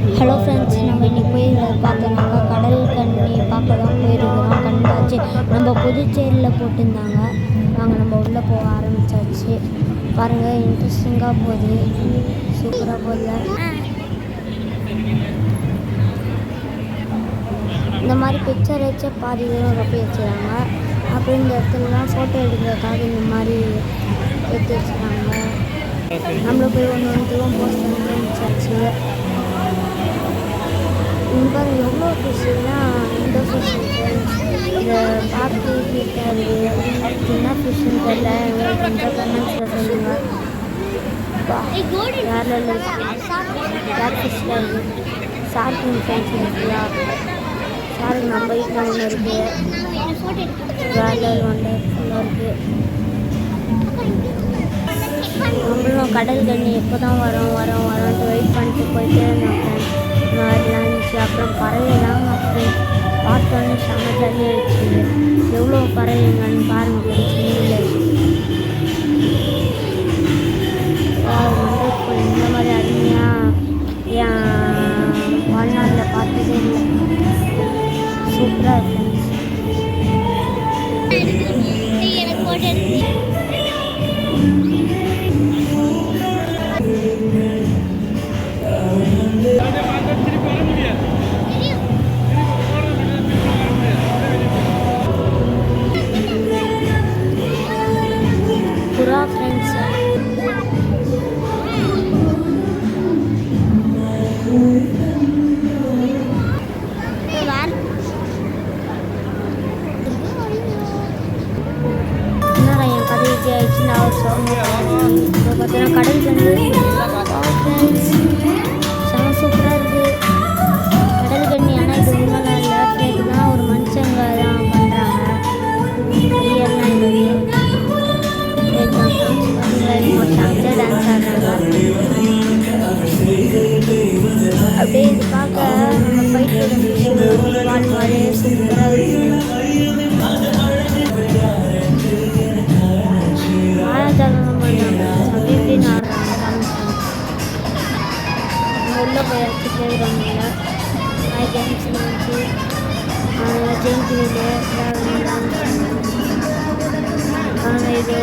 Hello friends, நம்ம இன்றைக்கி போய் பார்த்தோம்னாக்கா கடல் கண்ணி பார்க்க தான் போயிருக்கிறோம். கண்காட்சி நம்ம புதுச்சேரியில் போட்டிருந்தாங்க. நாங்கள் நம்ம உள்ளே போக ஆரம்பித்தாச்சு. பாருங்கள், இன்ட்ரெஸ்டிங்காக போகுது, சூப்பராக போகுது. இந்த மாதிரி பிக்சர் வச்சு பாதி தூரம் ரொப்பி வச்சுருக்காங்க. அப்புறம் இந்த இடத்துலலாம் ஃபோட்டோ எடுக்கிறதுக்காக இந்த மாதிரி எடுத்து வச்சுருக்காங்க. நம்மள போய் ஒன்று போஸ்ட் பண்ணி வச்சாச்சு. இங்கே எவ்வளோ ஃபிஷ்ஷுன்னா இந்த ஃபிஷ் இந்த பார்த்து கிட்ட என்ன ஃபிஷ்ஷுன்னு தெரியல. எங்களுக்கு கொஞ்சம் கமெண்ட்ஸில் சொல்லுங்கள். வேறு பிளாக் ஃபிஷ்ஷில் இருக்குது, ஷார்க்கிங் ஃபேன்ஸ் இருக்குல்ல, ஷார்க் நம்ம வீட்டில் ஒன்று இருக்குது, வேறு ஒன்று ஃபுல்லாக இருக்குது. நம்மளும் கடல் தண்ணி எப்போ தான் வரோன்ட்டு வெயிட் பண்ணிட்டு போயிட்டே இருந்தோம். மாதிரிலாம் இருந்துச்சு. அப்புறம் பறவைலாம் அப்புறம் பார்த்தோன்னே செம்ம ஜாலியாக இருந்துச்சு. எவ்வளோ பறவைங்கன்னு பாருங்கள் ஃப்ரெண்ட்ஸ். வண்டர்ஃபுல். இந்த மாதிரி அருமையாக என் வாழ்நாளில் பார்த்ததே இல்லை. சூப்பராக இருக்கு. புறா ஃப்ரெண்ட்ஸ், என்னடா என் கதை ஆயிடுச்சு. நான் இப்போ பார்த்தீங்கன்னா கடல் கண்டு ஃப்ரெண்ட்ஸ் செம சூப்பராக இருக்குது. கடல் கண்ணி ஆனால் இது உண்மைலாம் இல்லை, ஃபேக்கு தான். ஒரு மனுஷங்க தான் பண்ணுறாங்க. ரியல்லாம் இது டான்ஸ் ஆடுறாங்க. அப்படியே இது பார்க்க நம்ம ஃபைட் பால் மாதிரியே சூப்பராக இருக்குது. ஆழத்தனம் பண்ணாங்க, அப்படி இப்படின்னு ஆடுறாங்க. நம்ம உள்ளே போய் அடிச்சு போயிடுறாங்க. கேம்ஸ் இருந்துச்சு, ஜெயிண்ட் வீடு இது